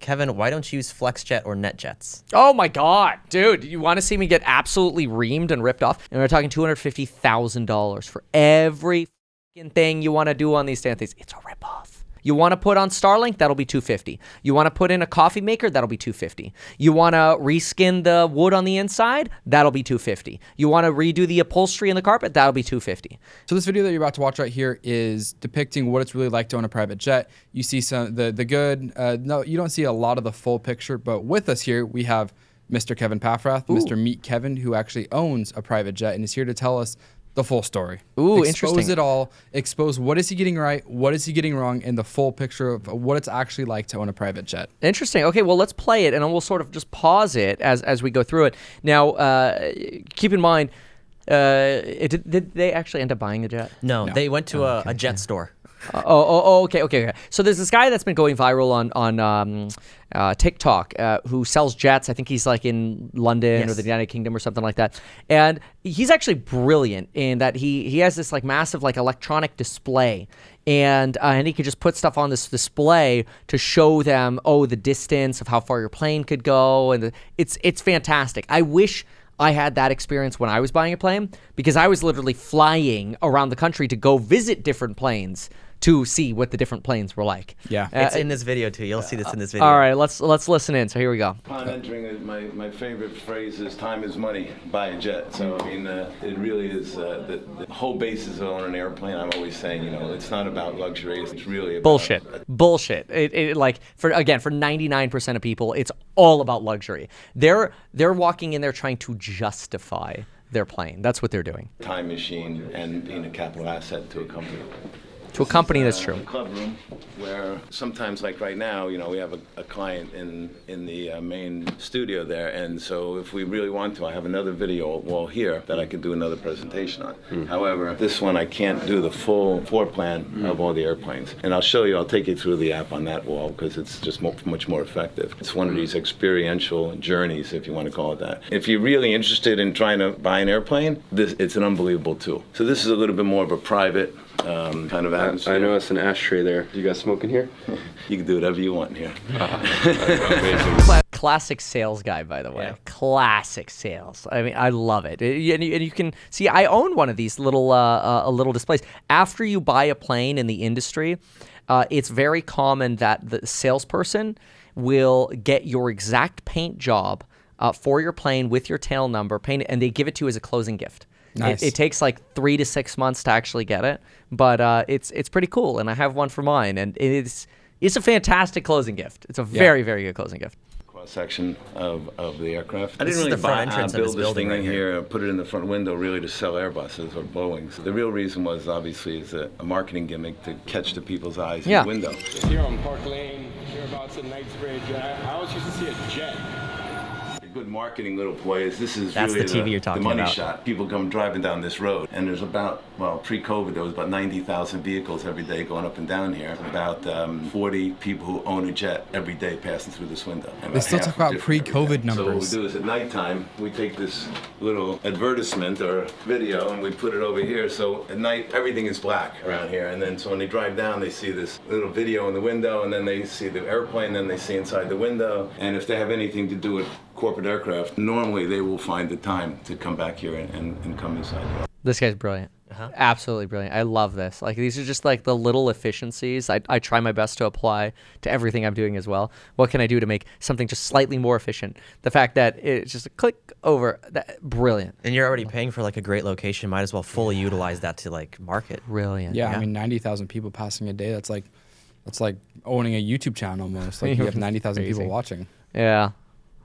Kevin, why don't you use FlexJet or NetJets? Oh my God, dude. You want to see me get absolutely reamed and ripped off? And we're talking $250,000 for every fucking thing you want to do on these damn things. It's a ripoff. You want to put on Starlink? That'll be $250. You want to put in a coffee maker? That'll be $250. You want to reskin the wood on the inside? That'll be $250. You want to redo the upholstery in the carpet? That'll be $250. So this video that you're about to watch right here is depicting what it's really like to own a private jet. You see some the good. No, you don't see a lot of the full picture, but with us here we have Mr. Kevin Paffrath, Mr. Meet Kevin, who actually owns a private jet and is here to tell us the full story. Ooh, expose interesting. it all. Expose what is he getting right, what is he getting wrong, and the full picture of what it's actually like to own a private jet. Interesting. Okay, well, let's play it, and then we'll sort of just pause it as we go through it. Now, keep in mind, did they actually end up buying a jet? No, they went to a jet store. Okay. So there's this guy that's been going viral on TikTok who sells jets. I think he's like in London or the United Kingdom or something like that. And he's actually brilliant in that he has this like massive like electronic display, and he could just put stuff on this display to show them the distance of how far your plane could go, and it's fantastic. I wish I had that experience when I was buying a plane, because I was literally flying around the country to go visit different planes to see what the different planes were like. Yeah. It's in this video too. You'll see this in this video. All right, let's listen in. So here we go. Upon entering it, my favorite phrase is "time is money. Buy a jet." So I mean, it really is the whole basis of owning an airplane. I'm always saying, it's not about luxury. It's really about Bullshit. It like for 99% of people, it's all about luxury. They're walking in there trying to justify their plane. That's what they're doing. time machine and being a capital asset to a company. To a company, that's true. A club room where sometimes, like right now, we have a client in the main studio there, and so if we really want to, I have another video wall here that I could do another presentation on. However, this one I can't do the full floor plan of all the airplanes, and I'll show you. I'll take you through the app on that wall because it's just much more effective. It's one of these experiential journeys, if you want to call it that. If you're really interested in trying to buy an airplane, it's an unbelievable tool. So this is a little bit more of a private kind of atmosphere. I know it's an ashtray there. You guys smoking here? You can do whatever you want here. Classic sales guy, by the way. Yeah. Classic sales. I mean, I love it. And you can see, I own one of these little displays. After you buy a plane in the industry, it's very common that the salesperson will get your exact paint job for your plane with your tail number, paint, and they give it to you as a closing gift. Nice. It takes like 3 to 6 months to actually get it, but it's pretty cool, and I have one for mine, and it's a fantastic closing gift. It's a very, very good closing gift. Cross section of the aircraft. I This didn't is really the front entrance of build this this building thing right in here. here, put it in the front window really to sell Airbuses or Boeings. The real reason was obviously is a marketing gimmick to catch the people's eyes in the window. Here on Park Lane, hereabouts at Knightsbridge, I always used to see a jet. Good marketing little play is this is That's really the TV you're talking the money about. shot. People come driving down this road, and there's about, pre-COVID, there was about 90,000 vehicles every day going up and down here. About 40 people who own a jet every day passing through this window. They still talk about pre-COVID numbers. So what we do is at nighttime, we take this little advertisement or video and we put it over here. So at night, everything is black around here. And then so when they drive down, they see this little video in the window, and then they see the airplane, then they see inside the window. And if they have anything to do with corporate aircraft, normally they will find the time to come back here and come inside. This guy's brilliant. Absolutely brilliant. I love this. Like, these are just like the little efficiencies I try my best to apply to everything I'm doing as well. What can I do to make something just slightly more efficient? The fact that it's just a click over, brilliant. And you're already paying for like a great location. Might as well fully utilize that to like market. Brilliant. Yeah, I mean, 90,000 people passing a day. That's like owning a YouTube channel almost. Like you have 90,000 people watching. Yeah.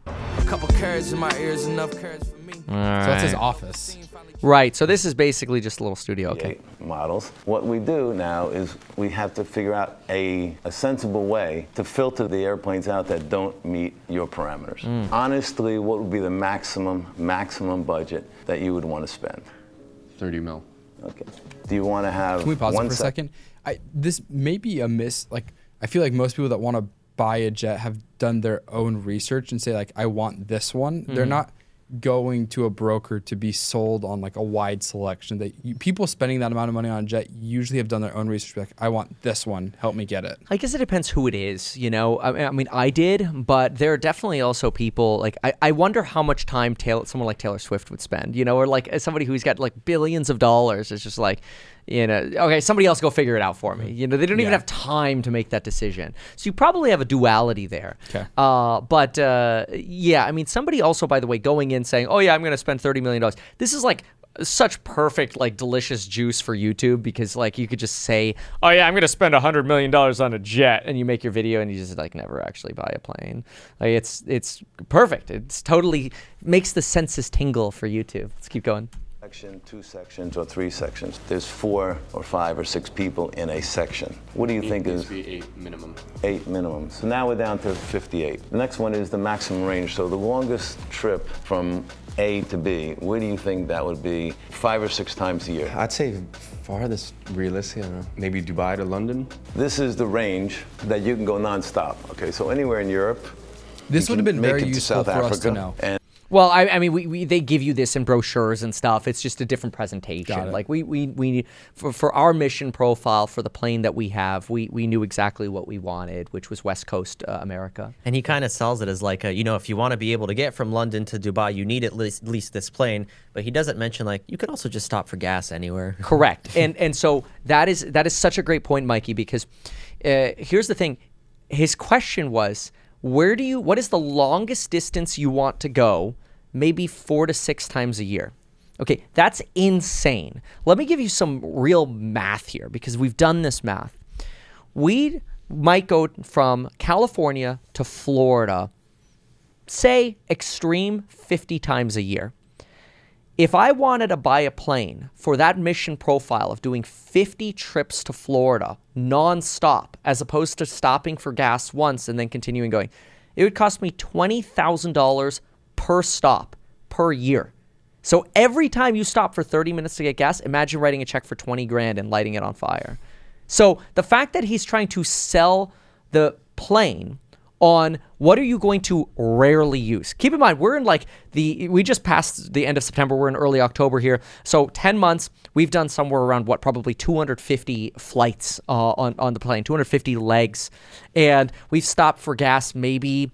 A couple carrots in my ears, enough carrots for me. So that's his office. Right. So this is basically just a little studio. Okay. Models. What we do now is we have to figure out a sensible way to filter the airplanes out that don't meet your parameters. Honestly, what would be the maximum budget that you would want to spend? 30 mil. Okay. Do you want to have? Can we pause it for a second? This may be a miss. Like, I feel like most people that want to buy a jet have done their own research and say like, I want this one. They're not going to a broker to be sold on like a wide selection. That people spending that amount of money on a jet usually have done their own research. Like, I want this one. Help me get it. I guess it depends who it is, you know. I mean, I did, but there are definitely also people like I wonder how much time someone like Taylor Swift would spend, you know, or like somebody who's got like billions of dollars is just like, you know, okay, somebody else go figure it out for me. You know, they don't even have time to make that decision. So you probably have a duality there. Okay. But yeah, I mean, somebody also, by the way, going in saying, oh yeah, I'm going to spend $30 million. This is like such perfect, like delicious juice for YouTube, because like you could just say, oh yeah, I'm going to spend $100 million on a jet, and you make your video and you just like never actually buy a plane. Like it's perfect. It's totally makes the senses tingle for YouTube. Let's keep going. Section, 2 sections, or 3 sections. There's 4 or 5 or 6 people in a section. What do you think is? Be 8 minimum. 8 minimum. So now we're down to 58. The next one is the maximum range. So the longest trip from A to B, where do you think that would be 5 or 6 times a year? I'd say farthest realistic, I don't know, maybe Dubai to London. This is the range that you can go nonstop. Okay, so anywhere in Europe. This would have been make very it to useful South for us to Africa, know. And Well, I mean, they give you this in brochures and stuff. It's just a different presentation. Got it. Like we for our mission profile for the plane that we have, we knew exactly what we wanted, which was West Coast America. And he kind of sells it as like, you know, if you want to be able to get from London to Dubai, you need at least this plane. But he doesn't mention like you could also just stop for gas anywhere. Correct. And so that is such a great point, Mikey, because here's the thing. His question was, what is the longest distance you want to go? Maybe 4 to 6 times a year. Okay, that's insane. Let me give you some real math here, because we've done this math. We might go from California to Florida, say extreme 50 times a year. If I wanted to buy a plane for that mission profile of doing 50 trips to Florida nonstop, as opposed to stopping for gas once and then continuing going, it would cost me $20,000 per stop per year. So every time you stop for 30 minutes to get gas, imagine writing a check for 20 grand and lighting it on fire. So the fact that he's trying to sell the plane on what are you going to rarely use. Keep in mind, we're in like we just passed the end of September. We're in early October here. So 10 months, we've done somewhere around probably 250 flights on the plane, 250 legs. And we've stopped for gas maybe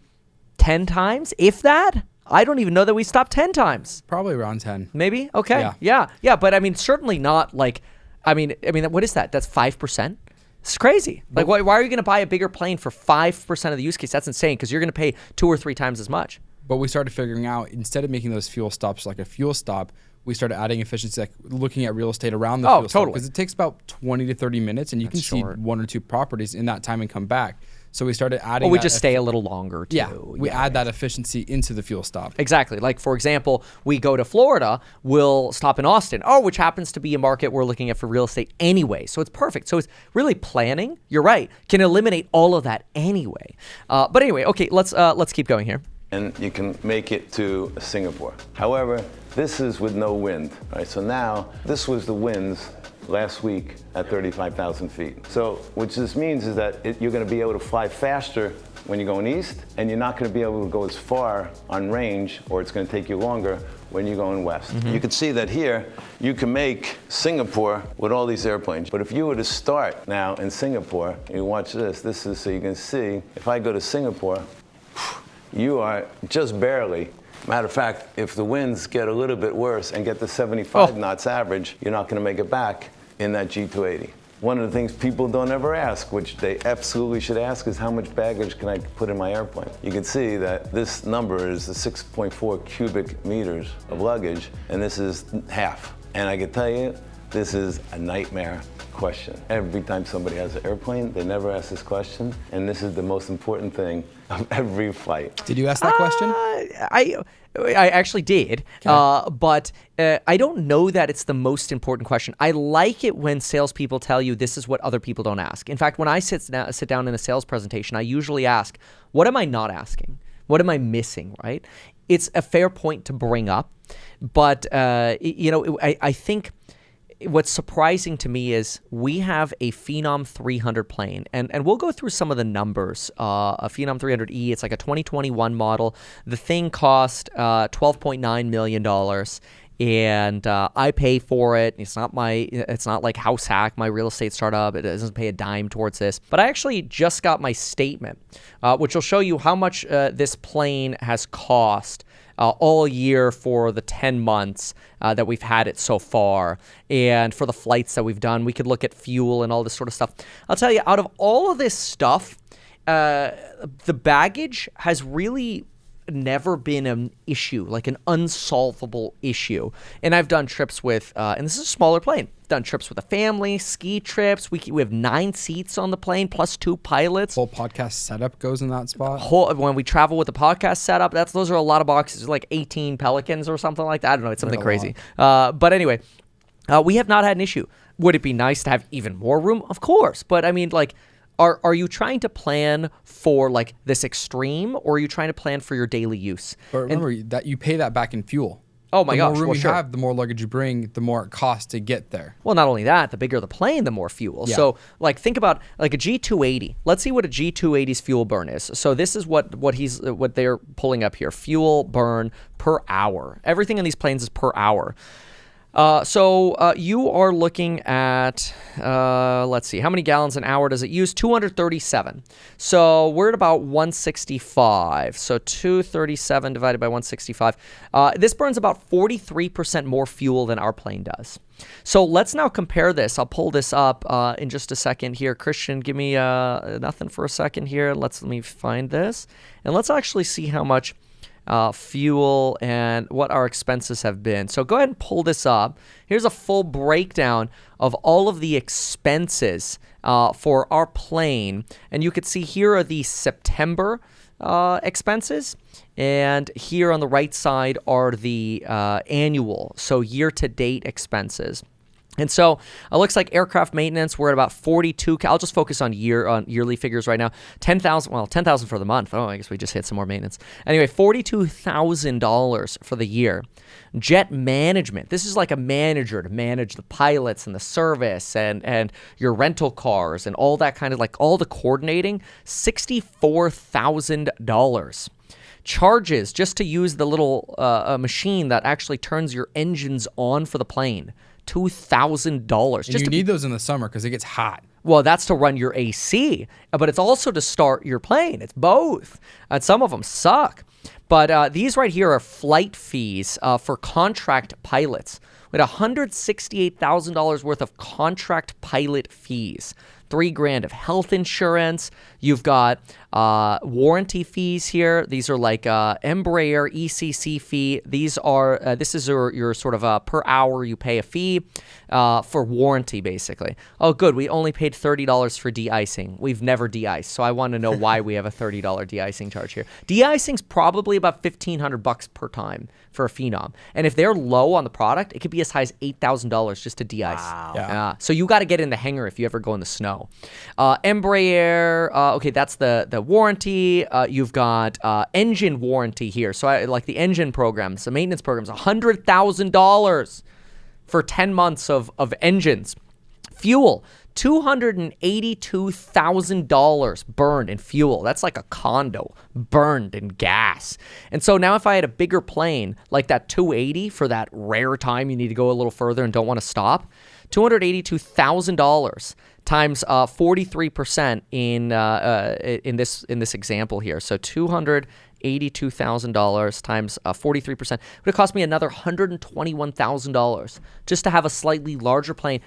10 times, if that. I don't even know that we stopped 10 times. Probably around 10. Maybe? Okay. Yeah. But I mean, certainly not like, I mean, what is that? That's 5%? It's crazy. Like, why are you going to buy a bigger plane for 5% of the use case? That's insane, because you're going to pay 2 or 3 times as much. But we started figuring out, instead of making those fuel stops like a fuel stop, we started adding efficiency, like looking at real estate around the fuel stop. Because it takes about 20 to 30 minutes, and you can see 1 or 2 properties in that time and come back. So we started adding. Or we just stay a little longer too. Yeah, we add that efficiency into the fuel stop. Exactly. Like, for example, we go to Florida, we'll stop in Austin, which happens to be a market we're looking at for real estate anyway. So it's perfect. So it's really planning. You're right. Can eliminate all of that anyway. But anyway, okay, let's keep going here. And you can make it to Singapore. However, this is with no wind. Right? So now this was the winds last week at 35,000 feet. So, which this means is that you're going to be able to fly faster when you're going east, and you're not going to be able to go as far on range, or it's going to take you longer when you're going west. Mm-hmm. You can see that here, you can make Singapore with all these airplanes. But if you were to start now in Singapore, you watch this is so you can see, if I go to Singapore, you are just barely. Matter of fact, if the winds get a little bit worse and get to 75 knots average, you're not going to make it back in that G280. One of the things people don't ever ask, which they absolutely should ask, is how much baggage can I put in my airplane? You can see that this number is the 6.4 cubic meters of luggage, and this is half. And I can tell you, this is a nightmare question. Every time somebody has an airplane, they never ask this question, and this is the most important thing of every flight. Did you ask that question? I actually did, but I don't know that it's the most important question. I like it when salespeople tell you this is what other people don't ask. In fact, when I sit down in a sales presentation, I usually ask, what am I not asking? What am I missing, right? It's a fair point to bring up, but I think what's surprising to me is we have a Phenom 300 plane, and we'll go through some of the numbers. A Phenom 300E, it's like a 2021 model. The thing cost $12.9 million. And I pay for it. It's not like House Hack, my real estate startup. It doesn't pay a dime towards this. But I actually just got my statement, which will show you how much this plane has cost all year for the 10 months that we've had it so far. And for the flights that we've done, we could look at fuel and all this sort of stuff. I'll tell you, out of all of this stuff, the baggage has really never been an issue, like an unsolvable issue. And I've done trips with, and this is a smaller plane, done trips with a family, ski trips. We have 9 seats on the plane plus 2 pilots. Whole podcast setup goes in that spot. When we travel with the podcast setup, those are a lot of boxes, like 18 Pelicans or something like that. I don't know, it's something crazy. But anyway, we have not had an issue. Would it be nice to have even more room? Of course. But I mean, like, Are you trying to plan for like this extreme, or are you trying to plan for your daily use? But remember that you pay that back in fuel. Oh my gosh! The more room you have, the more luggage you bring, the more it costs to get there. Well, not only that, the bigger the plane, the more fuel. Yeah. So, like, think about like a G280. Let's see what a G280's fuel burn is. So this is what they're pulling up here: fuel burn per hour. Everything in these planes is per hour. So you are looking at, let's see, how many gallons an hour does it use? 237. So we're at about 165. So 237 divided by 165. This burns about 43% more fuel than our plane does. So let's now compare this. I'll pull this up in just a second here. Christian, give me nothing for a second here. Let me find this. And let's actually see how much fuel and what our expenses have been. So go ahead and pull this up. Here's a full breakdown of all of the expenses for our plane. And you could see here are the September expenses. And here on the right side are the annual, so year-to-date expenses. And so it looks like aircraft maintenance, we're at about 42. I'll just focus on yearly figures right now. 10,000. Well, 10,000 for the month. Oh, I guess we just hit some more maintenance. Anyway, $42,000 for the year. Jet management. This is like a manager to manage the pilots and the service and your rental cars and all that kind of, like, all the coordinating. $64,000. Charges just to use the little machine that actually turns your engines on for the plane. $2,000. And you need those in the summer because it gets hot. Well, that's to run your AC, but it's also to start your plane. It's both. And some of them suck. But these right here are flight fees for contract pilots. We had $168,000 worth of contract pilot fees. $3,000 of health insurance. You've got warranty fees here. These are like Embraer ECC fee. These are this is your sort of per hour you pay a fee for warranty, basically. Oh, good. We only paid $30 for de-icing. We've never de-iced, so I want to know why we have a $30 de-icing charge here. De-icing's probably about $1,500 per time for a Phenom, and if they're low on the product, it could be as high as $8,000 just to de-ice. Wow. Yeah. So you got to get in the hangar if you ever go in the snow. Embraer, okay, that's the warranty. You've got engine warranty here. So like the engine programs, the maintenance programs, $100,000 for 10 months of engines. Fuel, $282,000 burned in fuel. That's like a condo burned in gas. And so now if I had a bigger plane, like that 280 for that rare time you need to go a little further and don't want to stop, $282,000 times 43% in this example here. So $282,000 times 43% would have cost me another $121,000 just to have a slightly larger plane.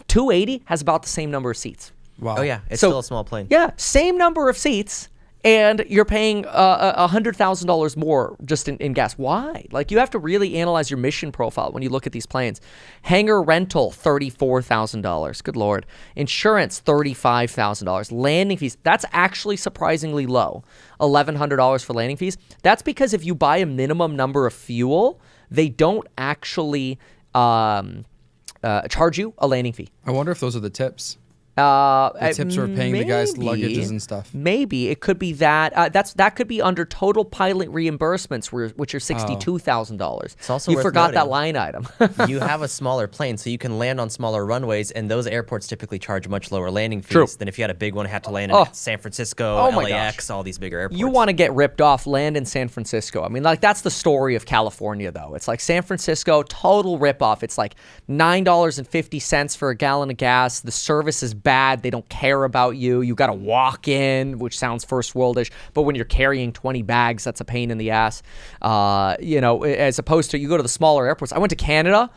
280 has about the same number of seats. Wow. Oh yeah, it's So- still a small plane. Yeah, same number of seats, and you're paying $100,000 more just in gas. Why? Like, you have to really analyze your mission profile when you look at these planes. Hangar rental, $34,000. Good Lord. Insurance, $35,000. Landing fees, that's actually surprisingly low. $1,100 for landing fees. That's because if you buy a minimum number of fuel, they don't actually charge you a landing fee. I wonder if those are the tips. The tips are paying the guys luggages and stuff. Maybe it could be that. That could be under total pilot reimbursements, which are $62,000. It's also you worth forgot that noting, line item. You have a smaller plane, so you can land on smaller runways, and those airports typically charge much lower landing fees True. than if you had a big one. Had to land in San Francisco, my LAX, all these bigger airports. You want to get ripped off, land in San Francisco. I mean, like, that's the story of California, though. It's like San Francisco, total ripoff. It's like $9.50 for a gallon of gas. The service is bad. They don't care about you. You got to walk in, which sounds first worldish, but when you're carrying 20 bags, that's a pain in the ass. As opposed to you go to the smaller airports. I went to Canada.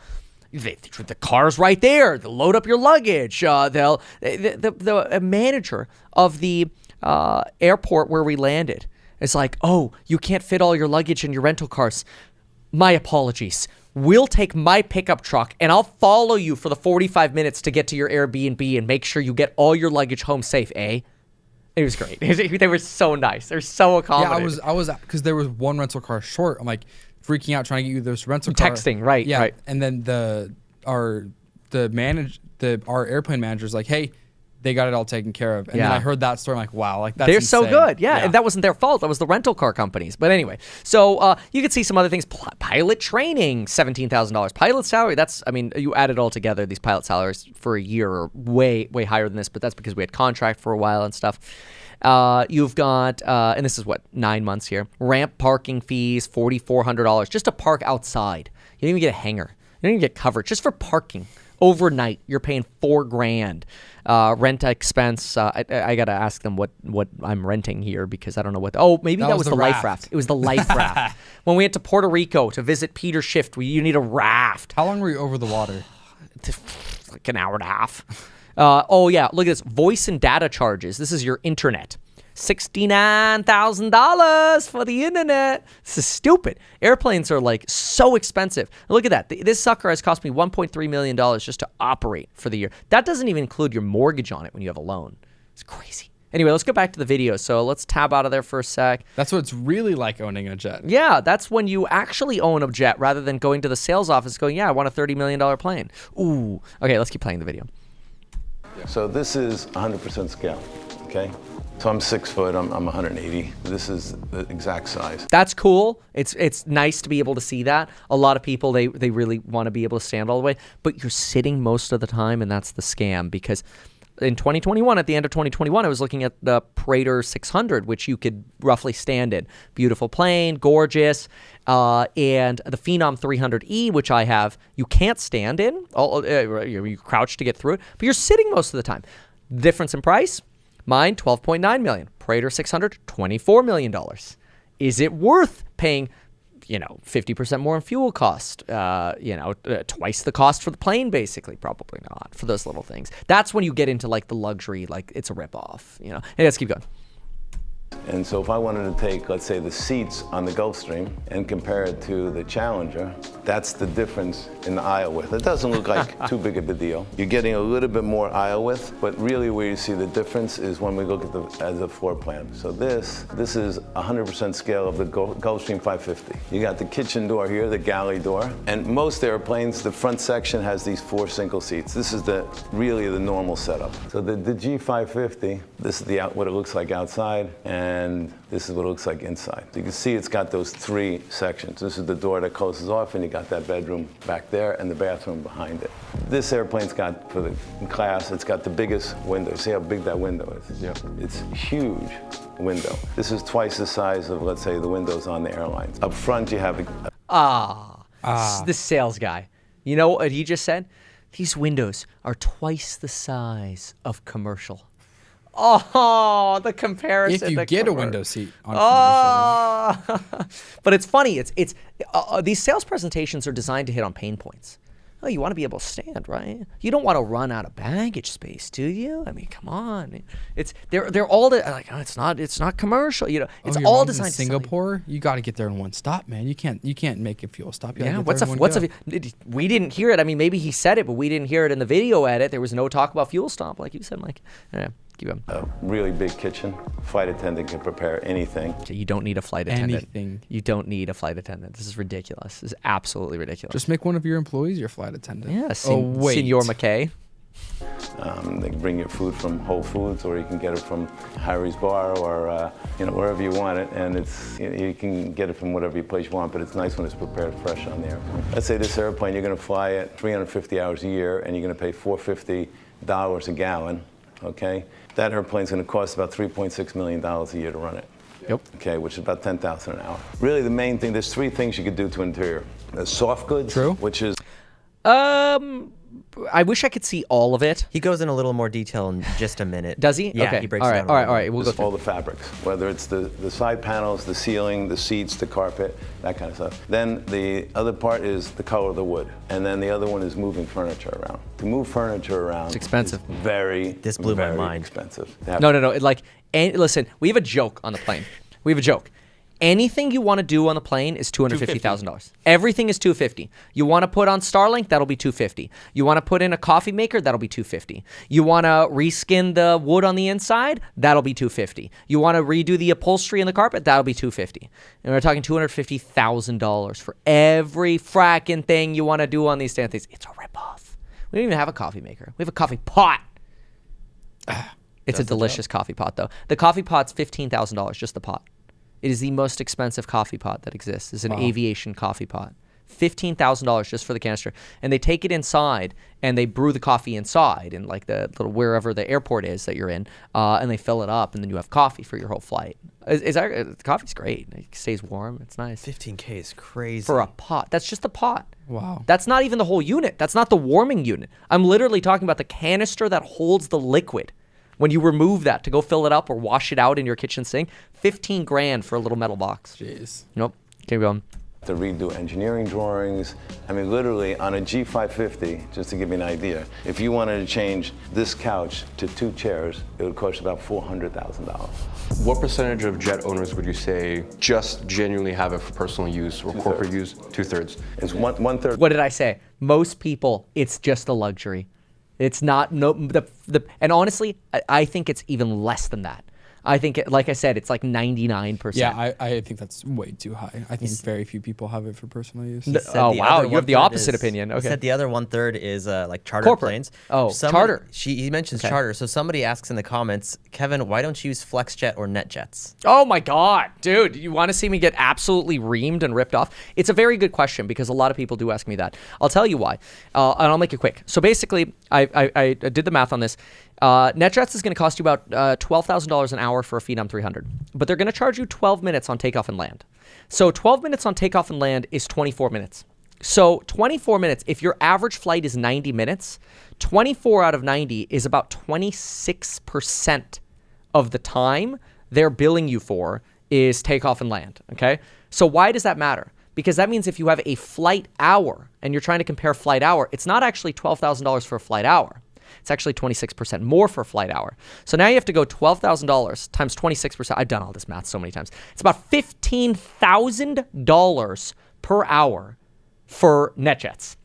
The car's right there. They'll load up your luggage. The manager of the airport where we landed is like, oh, you can't fit all your luggage in your rental cars. My apologies. We'll take my pickup truck and I'll follow you for the 45 minutes to get to your Airbnb and make sure you get all your luggage home safe, eh? It was great. They were so nice. They're so accommodating. Yeah, I was because there was one rental car short. I'm like freaking out trying to get you this rental car. Texting, right? Yeah, right. And then our airplane manager's like, hey, they got it all taken care of. And then I heard that story. I'm like, wow, like that's They're insane. so good. Yeah. And that wasn't their fault. That was the rental car companies. But anyway, so you can see some other things. Pilot training, $17,000. Pilot salary, you add it all together. These pilot salaries for a year are way, way higher than this, but that's because we had contract for a while and stuff. You've got, and this is 9 months here, ramp parking fees, $4,400 just to park outside. You don't even get a hanger. You don't even get coverage just for parking. Overnight, you're paying $4,000. Rent expense. I gotta ask them what I'm renting here because I don't know what. Maybe that was the life raft. It was the life raft. When we went to Puerto Rico to visit Peter Schiff, you need a raft. How long were you over the water? Like an hour and a half. Look at this. Voice and data charges. This is your internet. $69,000 for the internet. This is stupid. Airplanes are like so expensive. Look at that. This sucker has cost me $1.3 million just to operate for the year. That doesn't even include your mortgage on it when you have a loan. It's crazy. Anyway, let's go back to the video. So let's tab out of there for a sec. That's what it's really like owning a jet. Yeah, that's when you actually own a jet rather than going to the sales office going, yeah, I want a $30 million plane. Ooh. Okay, let's keep playing the video. So this is 100% scale, okay? So I'm 6 foot, I'm 180. This is the exact size. That's cool. It's nice to be able to see that. A lot of people, they really want to be able to stand all the way, but you're sitting most of the time, and that's the scam because in 2021, at the end of 2021, I was looking at the Praetor 600, which you could roughly stand in. Beautiful plane, gorgeous, and the Phenom 300E, which I have, you can't stand in. You crouch to get through it, but you're sitting most of the time. Difference in price? Mine, $12.9 million. Praetor 600, $24 million. Is it worth paying, 50% more in fuel cost? Twice the cost for the plane, basically. Probably not for those little things. That's when you get into like the luxury, like it's a ripoff. Hey, let's keep going. And so if I wanted to take, let's say, the seats on the Gulfstream and compare it to the Challenger, that's the difference in the aisle width. It doesn't look like too big of a deal. You're getting a little bit more aisle width, but really where you see the difference is when we look at the floor plan. So this is 100% scale of the Gulfstream 550. You got the kitchen door here, the galley door, and most airplanes, the front section has these 4 single seats. This is really the normal setup. So the G550, this is what it looks like outside, and this is what it looks like inside. You can see it's got those 3 sections. This is the door that closes off, and you got that bedroom back there and the bathroom behind it. This airplane's got, for the class, it's got the biggest window. See how big that window is? Yeah. It's huge window. This is twice the size of, let's say, the windows on the airlines. Up front, you have This sales guy. You know what he just said? These windows are twice the size of commercial. Oh, the comparison. If you get a window seat on commercial. But it's funny. It's these sales presentations are designed to hit on pain points. Oh, you want to be able to stand, right? You don't want to run out of baggage space, do you? I mean, come on. They're all like, oh, it's not commercial. It's all designed. In Singapore, you got to get there in one stop, man. You can't make a fuel stop. Yeah, we didn't hear it. I mean, maybe he said it, but we didn't hear it in the video edit. There was no talk about fuel stop, like you said, Mike. Yeah. A really big kitchen. Flight attendant can prepare anything. So you don't need a flight attendant. Anything. You don't need a flight attendant. This is ridiculous. This is absolutely ridiculous. Just make one of your employees your flight attendant. Yeah, Senor McKay. They can bring you food from Whole Foods, or you can get it from Harry's Bar, or wherever you want it. And you can get it from whatever place you want, but it's nice when it's prepared fresh on the airplane. Let's say this airplane, you're going to fly it 350 hours a year, and you're going to pay $450 a gallon. Okay, that airplane's going to cost about $3.6 million a year to run it. Yep. Okay, which is about $10,000 an hour. Really, the main thing, there's three things you could do to interior. Soft goods, True. which is I wish I could see all of it. He goes in a little more detail in just a minute. Does he? Yeah, Okay. he breaks all it right, down. all right. We'll go just through. all the fabrics, whether it's the side panels, the ceiling, the seats, the carpet, that kind of stuff. Then the other part is the color of the wood, and then the other one is moving furniture around. To move furniture around, It's expensive. is very, This blew my very mind. expensive. No. Listen, we have a joke on the plane. We have a joke. Anything you want to do on the plane is $250,000. Everything is $250. You want to put on Starlink, that'll be $250. You want to put in a coffee maker, that'll be $250. You want to reskin the wood on the inside, that'll be $250. You want to redo the upholstery in the carpet, that'll be $250. And we're talking $250,000 for every fracking thing you want to do on these damn things. It's a ripoff. We don't even have a coffee maker. We have a coffee pot. It's a delicious coffee pot, though. The coffee pot's $15,000, just the pot. It is the most expensive coffee pot that exists. It's an aviation coffee pot. $15,000 just for the canister. And they take it inside and they brew the coffee inside in like the little wherever the airport is that you're in, and they fill it up, and then you have coffee for your whole flight. Coffee's great. It stays warm. It's nice. 15K is crazy. For a pot. That's just a pot. Wow. That's not even the whole unit. That's not the warming unit. I'm literally talking about the canister that holds the liquid. When you remove that to go fill it up or wash it out in your kitchen sink, $15,000 for a little metal box. Jeez. Nope. Keep going. To redo engineering drawings. I mean, literally on a G550, just to give you an idea, if you wanted to change this couch to 2 chairs, it would cost about $400,000. What percentage of jet owners would you say just genuinely have it for personal use or corporate use? 2/3. It's one third. What did I say? Most people, it's just a luxury. It's not and honestly, I think it's even less than that. I think, like I said, it's like 99%. Yeah, I think that's way too high. I think very few people have it for personal use. Oh, wow. You have the opposite opinion. He Okay. said the other 1/3 is like charter Corporate. planes. Oh, charter. He mentions charter. So somebody asks in the comments, Kevin, why don't you use FlexJet or NetJets? Oh my God, dude, you want to see me get absolutely reamed and ripped off? It's a very good question because a lot of people do ask me that. I'll tell you why, and I'll make it quick. So basically, I did the math on this. NetJets is going to cost you about $12,000 an hour for a Phenom 300, but they're going to charge you 12 minutes on takeoff and land. So 12 minutes on takeoff and land is 24 minutes. So 24 minutes, if your average flight is 90 minutes, 24 out of 90 is about 26% of the time they're billing you for is takeoff and land, okay? So why does that matter? Because that means if you have a flight hour and you're trying to compare flight hour, it's not actually $12,000 for a flight hour. It's actually 26% more for a flight hour. So now you have to go $12,000 times 26%. I've done all this math so many times. It's about $15,000 per hour for NetJets.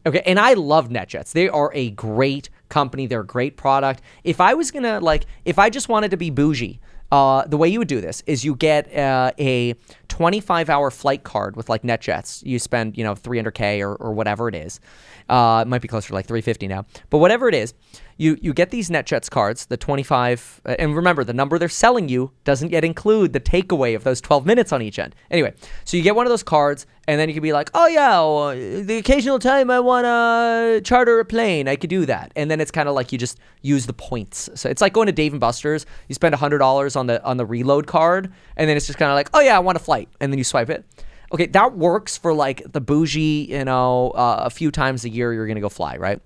Okay, and I love NetJets. They are a great company. They're a great product. If I was gonna if I just wanted to be bougie, the way you would do this is you get a 25-hour flight card with like NetJets. You spend, $300K or whatever it is. It might be closer to like $350 now. But whatever it is, you get these NetJets cards, the 25, and remember, the number they're selling you doesn't yet include the takeaway of those 12 minutes on each end. Anyway, so you get one of those cards, and then you can be like, oh yeah, well, the occasional time I want to charter a plane, I could do that. And then it's kind of like you just use the points. So it's like going to Dave & Buster's. You spend $100 on the reload card, and then it's just kind of like, oh yeah, I want a flight. And then you swipe it. Okay, that works for like the bougie, a few times a year you're going to go fly, right?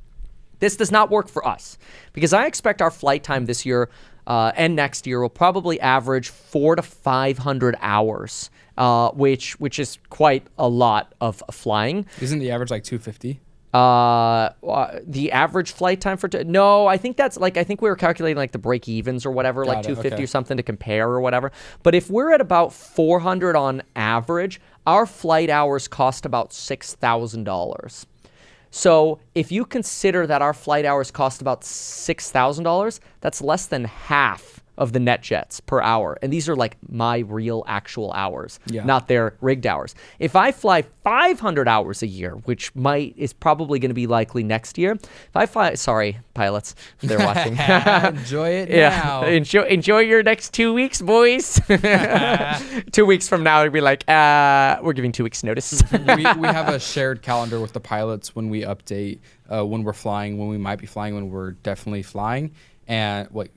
This does not work for us because I expect our flight time this year and next year will probably average 400 to 500 hours, which is quite a lot of flying. Isn't the average like 250? The average flight time no, I think that's I think we were calculating like the break evens or whatever, like 250 or something to compare or whatever. But if we're at about 400 on average, our flight hours cost about $6,000. So if you consider that our flight hours cost about $6,000, that's less than half of the net jets per hour. And these are like my real actual hours, not their rigged hours. If I fly 500 hours a year, which is probably going to be likely next year. If I fly, sorry, pilots, if they're watching. Enjoy it now. Enjoy your next 2 weeks, boys. 2 weeks from now, it'll be like, we're giving 2 weeks notice. we have a shared calendar with the pilots when we update when we're flying, when we might be flying, when we're definitely flying, and what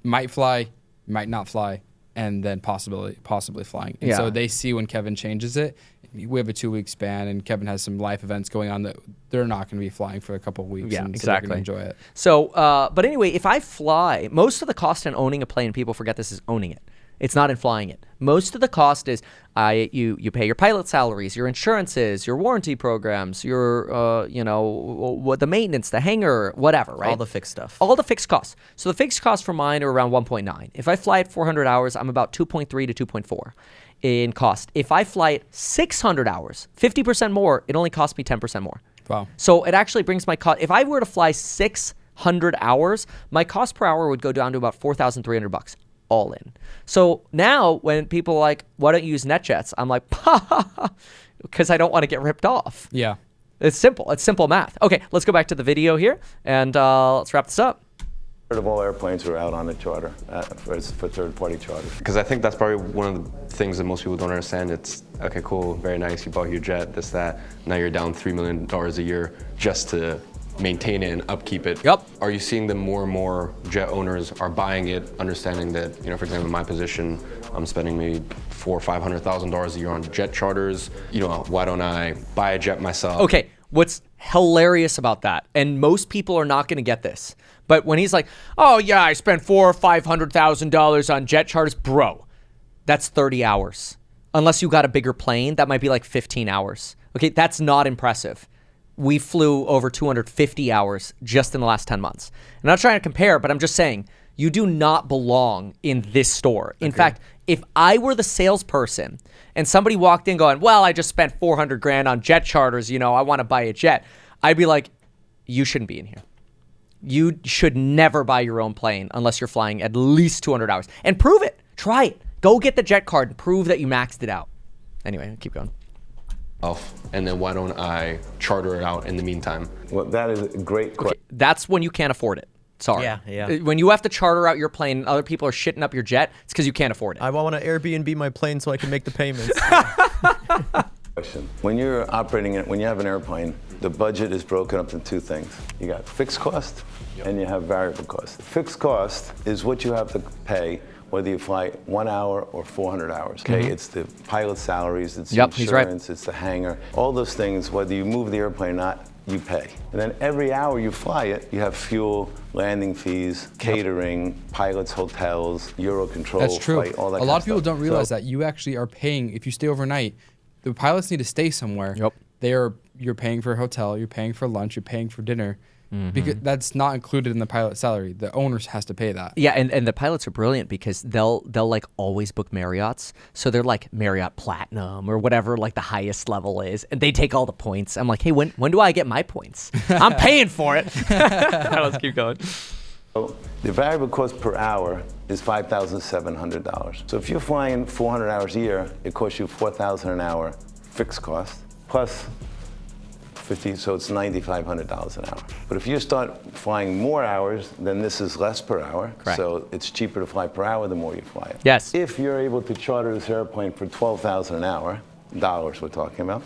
might fly, might not fly, and then possibly flying. And so they see when Kevin changes it. We have a 2-week span, and Kevin has some life events going on that they're not going to be flying for a couple of weeks. Yeah, and exactly. So they're going to enjoy it. So, but anyway, if I fly, most of the cost in owning a plane, people forget this, is owning it. It's not in flying it. Most of the cost is you pay your pilot salaries, your insurances, your warranty programs, your the maintenance, the hangar, whatever, right? All the fixed stuff. All the fixed costs. So the fixed costs for mine are around 1.9. If I fly at 400 hours, I'm about 2.3 to 2.4 in cost. If I fly at 600 hours, 50% more, it only costs me 10% more. Wow. So it actually brings my cost. If I were to fly 600 hours, my cost per hour would go down to about $4,300. All in. So now when people are like, why don't you use NetJets? I'm like, because I don't want to get ripped off. Yeah. It's simple. It's simple math. Okay, let's go back to the video here and let's wrap this up. Third of all airplanes are out on the charter for third-party charters. Because I think that's probably one of the things that most people don't understand. It's, okay, cool, very nice, you bought your jet, this, that. Now you're down $3 million a year just to maintain it and upkeep it. Yep. Are you seeing that more and more jet owners are buying it, understanding that, for example, in my position, I'm spending maybe $400,000 or $500,000 a year on jet charters. Why don't I buy a jet myself? Okay, what's hilarious about that, and most people are not going to get this, but when he's like, oh yeah, I spent $400,000 or $500,000 on jet charters, bro, that's 30 hours. Unless you got a bigger plane, that might be like 15 hours. Okay, that's not impressive. We flew over 250 hours just in the last 10 months. I'm not trying to compare, but I'm just saying, you do not belong in this store. In fact, if I were the salesperson and somebody walked in going, well, I just spent 400 grand on jet charters, I want to buy a jet, I'd be like, you shouldn't be in here. You should never buy your own plane unless you're flying at least 200 hours. And prove it. Try it. Go get the jet card and prove that you maxed it out. Anyway, keep going. And then why don't I charter it out in the meantime? Well, that is a great question. Okay, that's when you can't afford it. Sorry. Yeah. When you have to charter out your plane and other people are shitting up your jet, it's because you can't afford it. I want to Airbnb my plane so I can make the payments. When you're operating it, when you have an airplane, the budget is broken up into two things. You got fixed cost and you have variable cost. Fixed cost is what you have to pay whether you fly 1 hour or 400 hours. Okay, it's the pilot salaries, it's the insurance, it's the hangar, all those things. Whether you move the airplane or not, you pay. And then every hour you fly it, you have fuel, landing fees, catering, pilots, hotels, Eurocontrol. That's true. Flight, all that a lot of kind people stuff. don't realize that you actually are paying if you stay overnight. The pilots need to stay somewhere. Yep. You're paying for a hotel, you're paying for lunch, you're paying for dinner. Because that's not included in the pilot salary. The owners has to pay that. Yeah, and the pilots are brilliant because they'll like always book Marriotts. So they're like Marriott Platinum or whatever like the highest level is, and they take all the points. I'm like, hey, when do I get my points? I'm paying for it. Let's keep going. So the variable cost per hour is $5,700. So if you're flying 400 hours a year, it costs you $4,000 an hour fixed cost plus 50, so it's $9,500 an hour. But if you start flying more hours, then this is less per hour. Correct. So it's cheaper to fly per hour the more you fly it. Yes. If you're able to charter this airplane for $12,000 an hour, dollars we're talking about,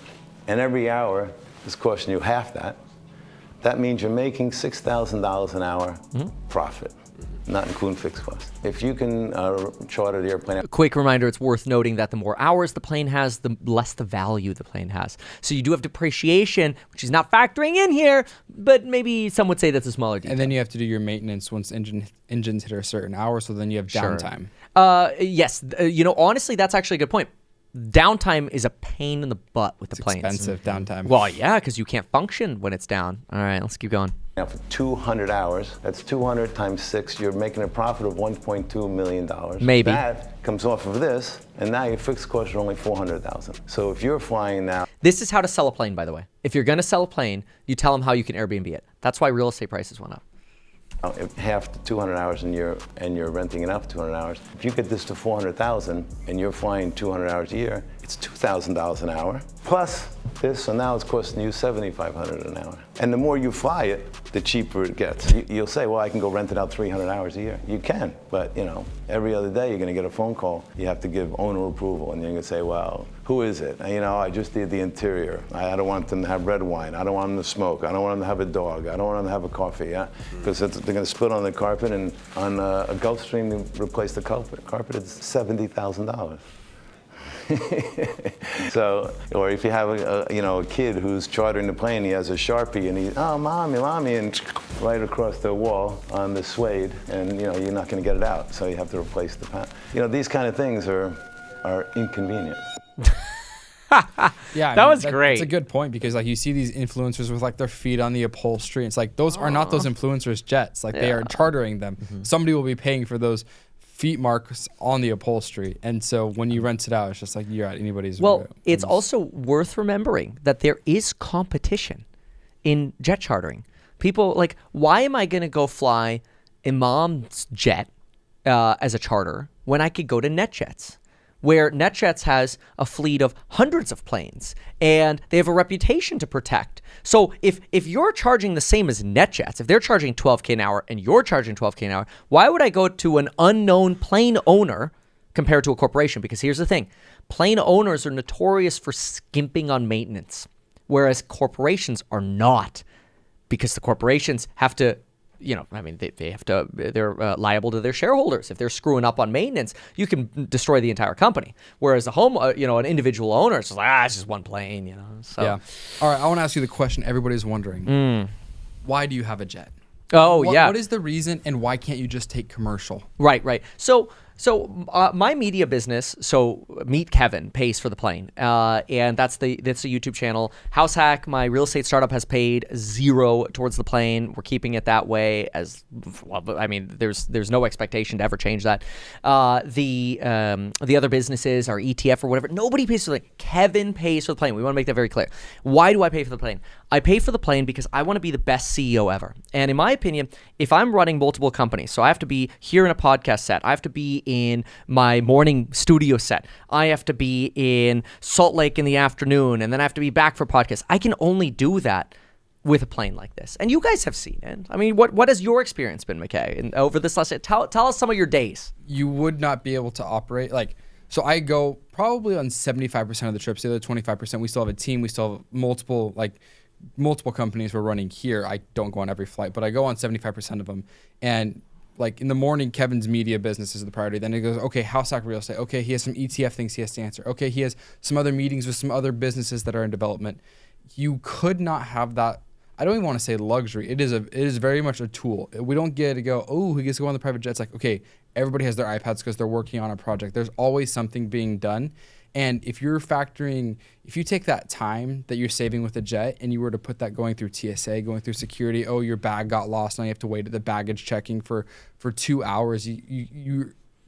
and every hour is costing you half that, that means you're making $6,000 an hour profit, not including fixed costs. If you can charter the airplane. A quick reminder, it's worth noting that the more hours the plane has, the less the value the plane has. So you do have depreciation, which is not factoring in here, but maybe some would say that's a smaller detail. And then you have to do your maintenance once engines hit a certain hour, so then you have downtime. Yes, honestly, that's actually a good point. Downtime is a pain in the butt with the planes. Expensive downtime. Well, yeah, because you can't function when it's down. All right, let's keep going. Now for 200 hours, that's 200 times 6, you're making a profit of $1.2 million. Maybe. That comes off of this, and now your fixed costs are only $400,000. So if you're flying now. This is how to sell a plane, by the way. If you're going to sell a plane, you tell them how you can Airbnb it. That's why real estate prices went up. If half the 200 hours and you're renting it out for 200 hours, if you get this to 400,000 and you're flying 200 hours a year, it's $2,000 an hour plus this. So now it's costing you $7,500 an hour. And the more you fly it, the cheaper it gets. You'll say, well, I can go rent it out 300 hours a year. You can, but every other day you're going to get a phone call. You have to give owner approval, and you're going to say, well, who is it? And, I just did the interior. I don't want them to have red wine. I don't want them to smoke. I don't want them to have a dog. I don't want them to have a coffee. Because they're going to spit on the carpet, and on a Gulfstream, they replace the carpet. It's $70,000. So, or if you have a kid who's chartering the plane, he has a Sharpie, and he's, oh, mommy, and right across the wall on the suede, and you're not going to get it out, so you have to replace the pan. These kind of things are inconvenient. Yeah, that was great. It's a good point, because you see these influencers with their feet on the upholstery. It's those are not those influencers' jets. They are chartering them. Mm-hmm. Somebody will be paying for those feet marks on the upholstery, and so when you rent it out, it's just you're at anybody's. Well, it's also worth remembering that there is competition in jet chartering. People why am I going to go fly Iman's jet as a charter when I could go to NetJets, where NetJets has a fleet of hundreds of planes and they have a reputation to protect. So if you're charging the same as NetJets, if they're charging $12K an hour and you're charging $12K an hour, why would I go to an unknown plane owner compared to a corporation? Because here's the thing, plane owners are notorious for skimping on maintenance, whereas corporations are not, because the corporations have to they have to, they're liable to their shareholders. If they're screwing up on maintenance, you can destroy the entire company. Whereas a home, an individual owner, it's just it's just one plane, So. Yeah. All right, I want to ask you the question everybody's wondering. Why do you have a jet? Yeah. What is the reason, and why can't you just take commercial? Right. So my media business, Meet Kevin, pays for the plane, and that's the YouTube channel. House Hack, my real estate startup, has paid $0 towards the plane. We're keeping it that way. There's no expectation to ever change that. The other businesses, our ETF or whatever, nobody pays for the plane. Kevin pays for the plane. We want to make that very clear. Why do I pay for the plane? I pay for the plane because I want to be the best CEO ever. And in my opinion, if I'm running multiple companies, so I have to be here in a podcast set, I have to be in my morning studio set, I have to be in Salt Lake in the afternoon, and then I have to be back for podcasts. I can only do that with a plane like this. And you guys have seen it. What has your experience been, McKay? And over this last, tell us some of your days. You would not be able to operate so I go probably on 75% of the trips. The other 25%, we still have a team. We still have multiple companies we're running here. I don't go on every flight, but I go on 75% of them. And in the morning, Kevin's media business is the priority. Then it goes, okay, House Hack Real Estate. Okay, he has some ETF things he has to answer. Okay, he has some other meetings with some other businesses that are in development. You could not have that. I don't even want to say luxury. It is very much a tool. We don't get to go, oh, he gets to go on the private jet. It's okay, everybody has their iPads because they're working on a project. There's always something being done. And if you take that time that you're saving with a jet and you were to put that going through TSA, going through security, oh, your bag got lost, now you have to wait at the baggage checking for 2 hours,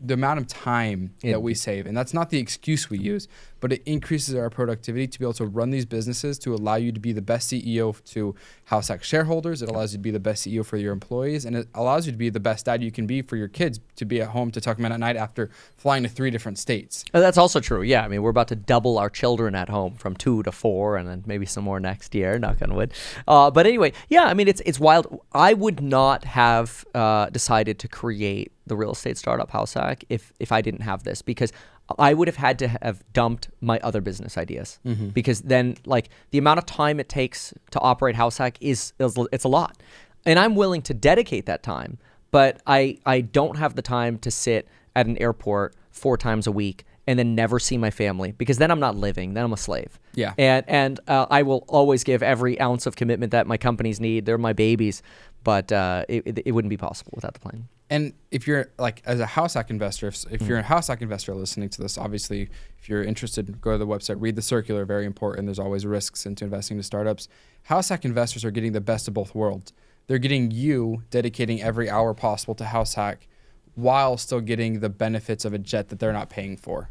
the amount of time that we save, and that's not the excuse we use, but it increases our productivity to be able to run these businesses, to allow you to be the best CEO to House Hack shareholders. It allows you to be the best CEO for your employees, and it allows you to be the best dad you can be for your kids, to be at home to tuck them in at night after flying to 3 different states. That's also true. Yeah, we're about to double our children at home from 2 to 4, and then maybe some more next year, knock on wood. But anyway, yeah, it's wild. I would not have decided to create the real estate startup House Hack if I didn't have this, because I would have had to have dumped my other business ideas, because then the amount of time it takes to operate House Hack it's a lot, and I'm willing to dedicate that time, but I don't have the time to sit at an airport 4 times a week and then never see my family, because then I'm not living, then I'm a slave. Yeah. And I will always give every ounce of commitment that my companies need. They're my babies, but it wouldn't be possible without the plane. And if you're as a House Hack investor, if you're a House Hack investor listening to this, obviously, if you're interested, go to the website, read the circular, very important. There's always risks into investing into startups. House Hack investors are getting the best of both worlds. They're getting you dedicating every hour possible to House Hack while still getting the benefits of a jet that they're not paying for.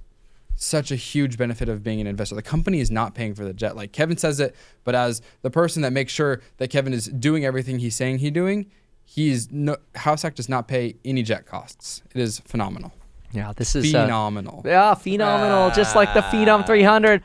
Such a huge benefit of being an investor. The company is not paying for the jet. Kevin says it, but as the person that makes sure that Kevin is doing everything he's saying he's doing, Househack does not pay any jet costs. It is phenomenal. Yeah, this is Phenomenal. yeah, phenomenal. Just like the Phenom 300.